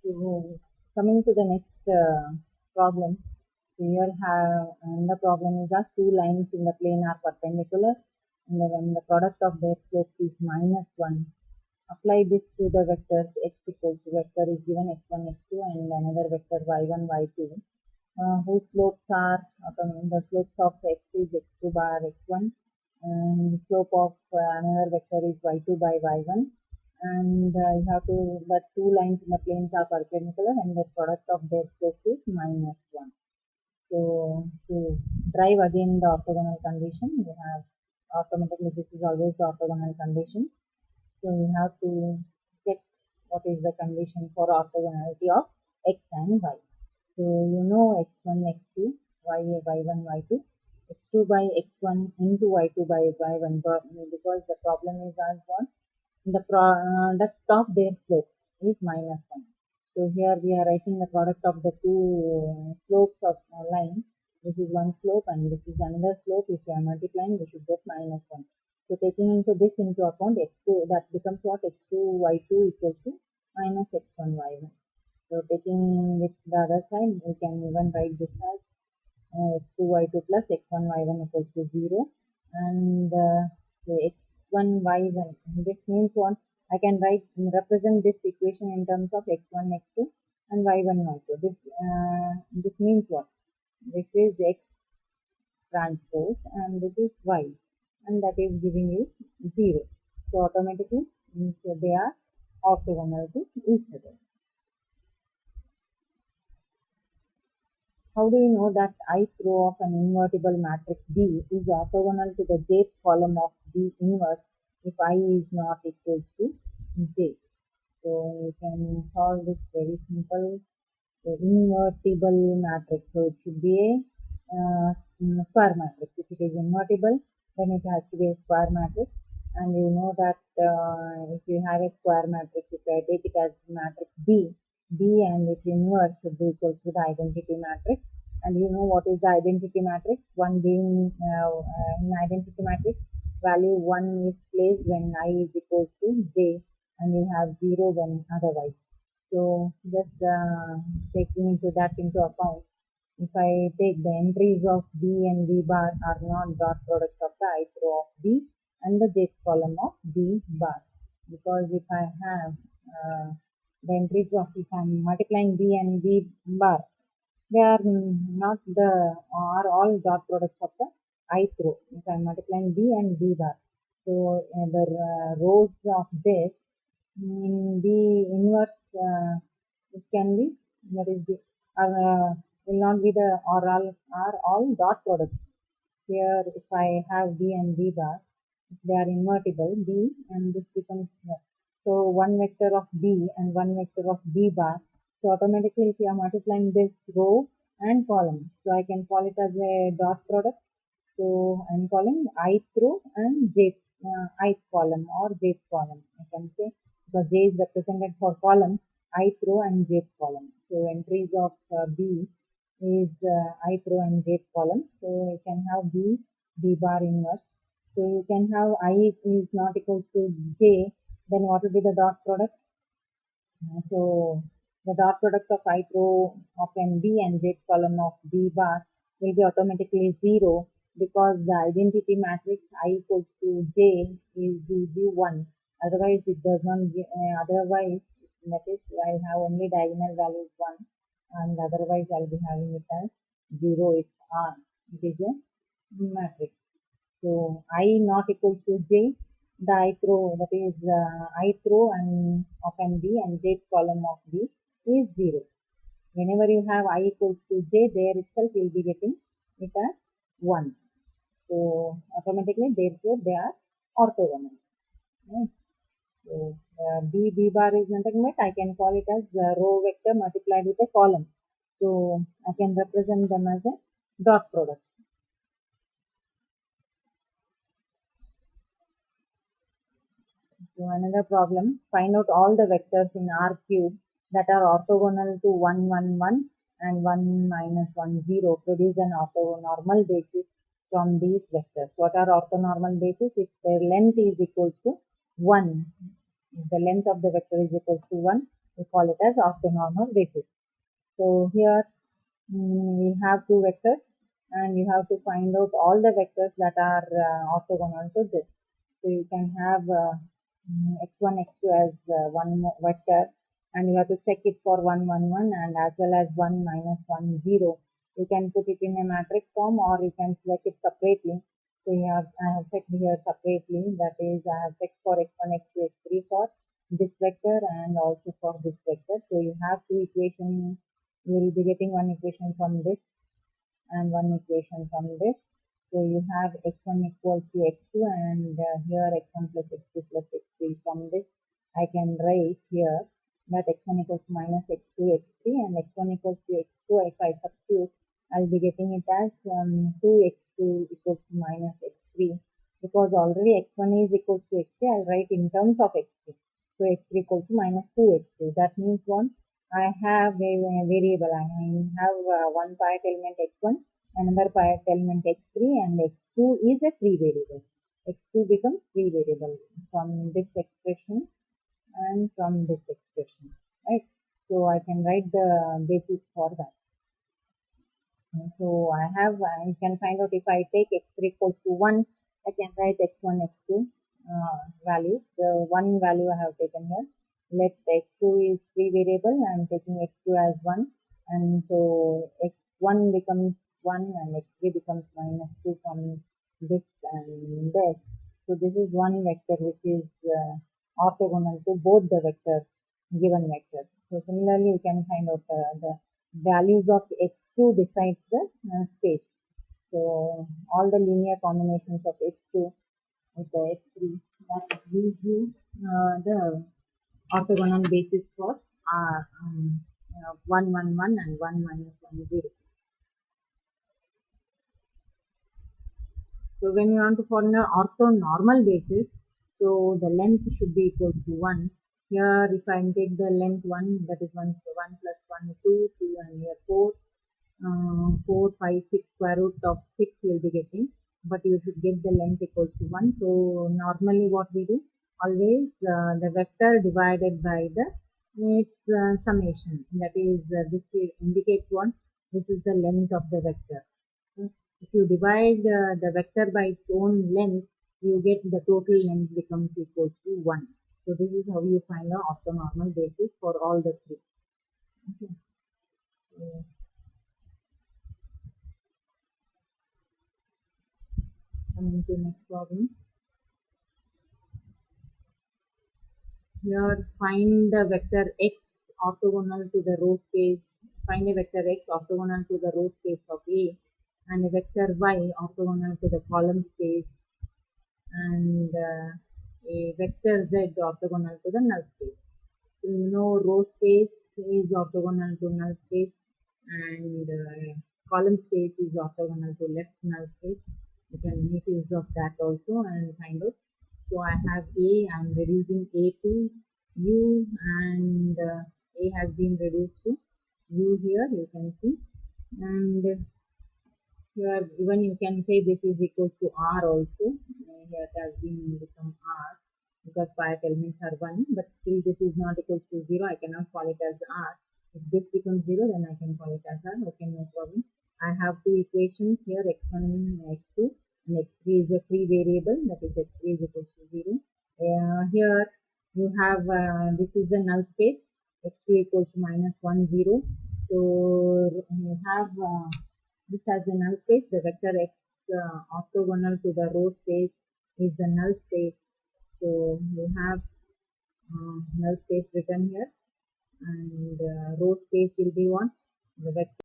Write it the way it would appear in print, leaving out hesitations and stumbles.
So coming to the next problem, so here have the problem is as two lines in the plane are perpendicular, and when the product of their slopes is -1. Apply this to the vectors x equals to vector is given x1, x2, and another vector y1, y2, whose slopes are the slopes of x is x2 bar x1, and the slope of another vector is y2 by y1, and you have to the two lines in the planes are perpendicular and the product of their slope is -1. So to drive again the orthogonal condition, we have automatically this is always the orthogonal condition. So we have to check what is the condition for orthogonality of x and y. So you know x1, x2, y1, y2, x2 by x1 into y2 by y1, because the problem is as what the product of their slope is -1. So here we are writing the product of the two slopes of a line. This is one slope and this is another slope. If you are multiplying, we should get -1. So taking into account x2, that becomes what x2 y2 equals to minus x1 y1. So taking with the other side, we can even write this as x2 y2 plus x1 y1 equals to 0, and so x1 y1. This means what? I can represent this equation in terms of x1 x2 and y1 y2. This means what? This is x transpose and this is y, and that is giving you 0. So automatically so they are orthogonal to each other. How do you know that ith row of an invertible matrix B is orthogonal to the jth column of B inverse if I is not equals to J? So you can solve this very simple. The invertible matrix, so it should be a square matrix. If it is invertible, then it has to be a square matrix. And you know that if you have a square matrix, if I take it as matrix B and its inverse should be equal to the identity matrix. And you know what is the identity matrix? One being in identity matrix, value 1 is placed when I is equals to J, and you have 0 when otherwise. So just taking into account, if I take the entries of B and B bar are not dot product of the ith row of B and the jth column of B bar, because if I have the entries of, if I am multiplying B and B bar, they are not are all dot products of the ith row. If I am multiplying B and B bar, so the rows of this in the inverse it can be, that is the will not be the or are all dot products. Here if I have B and B bar, they are invertible B, and this becomes so one vector of B and one vector of B bar. So automatically if you are multiplying this row and column, so I can call it as a dot product. So I am calling ith row and ith column or jth column, I can say, because J is represented for column, ith row and jth column. So entries of B is ith row and jth column. So you can have B bar inverse. So you can have I is not equals to J, then what will be the dot product? So the dot product of ith row of n B and jth column of B bar will be automatically 0, because the identity matrix I equals to J is usually 1. Otherwise it does not otherwise that is I'll have only diagonal values 1, and otherwise I'll be having it as 0 if it is a matrix. So I not equals to J, the ith row, that is ith row and of n B and jth column of B is 0. Whenever you have I equals to J, there itself you will be getting it as 1. So automatically therefore they are orthogonal. Right? So B bar is nothing but I can call it as row vector multiplied with a column. So I can represent them as a dot product. So another problem, find out all the vectors in R cube that are orthogonal to 1, 1, 1 and 1, minus 1, 0. Produce an orthonormal basis from these vectors. What are orthonormal bases? If their length is equal to 1, if the length of the vector is equal to 1, We call it as orthonormal basis. So here we have two vectors, and you have to find out all the vectors that are orthogonal to this. So you can have x1, x2 as one vector, and you have to check it for 1, 1, 1, and as well as 1, minus 1, 0. You can put it in a matrix form, or you can select it separately. So I have checked here separately. That is, I have checked for x1, x2, x3 for this vector and also for this vector. So you have two equations. You will be getting one equation from this and one equation from this. So you have x1 equals to x2, and here x1 plus x2 plus x3. From this, I can write here that x1 equals to minus x2 x3, and x1 equals to x2. If I substitute, I'll be getting it as 2x2 equals to minus x3, because already x1 is equals to x3. I'll write in terms of x3. So x3 equals to minus 2x2. That means one, I have a variable. I have one part element x1, another part element x3, and x2 is a free variable. x2 becomes free variable from this expression and from this expression, right? So I can write the basis for that. So I can find out if I take x3 equals to 1, I can write x1, x2 values. The one value I have taken here. Let x2 is free variable. I am taking x2 as 1, and so x1 becomes 1 and x3 becomes minus 2 from this and this. So this is one vector which is orthogonal to both the vectors, given vectors. So similarly, you can find out the values of x2 decides the space. So all the linear combinations of x2 with the x3, that gives you the orthogonal basis for 1, 1, 1 and 1, minus 1, 0. So when you want to find an orthonormal basis, so the length should be equal to 1. Here, if I take the length 1, that is 1, so 1 plus 1, 2, 2, and here 4. 4, 5, 6, square root of 6 you will be getting, but you should get the length equals to 1. So normally what we do, always the vector divided by the its summation, that is this indicates what, this is the length of the vector. If you divide the vector by its own length, you get the total length becomes equals to 1. So this is how you find the orthonormal basis for all the three. Okay. So, coming to next problem. Here, find the vector x orthogonal to the row space. Find a vector x orthogonal to the row space of A, and a vector y orthogonal to the column space, and a vector z orthogonal to the null space. So you know row space is orthogonal to null space, and column space is orthogonal to left null space. You can make use of that also and find out. So I have A, I am reducing A to U, and A has been reduced to U here, you can see. And here even you can say this is equals to R also. Here it has been become R because 5 elements are 1, but still this is not equals to 0. I cannot call it as R. If this becomes 0, then I can call it as R. Okay, no problem. I have two equations here, x1 and x2, and x3 is a free variable, that is x3 is equals to 0. Here you have this is the null space, x2 equals to minus 1, 0. So you have this has a null space. The vector x orthogonal to the row space is the null space. So you have null space written here, and row space will be what? The vector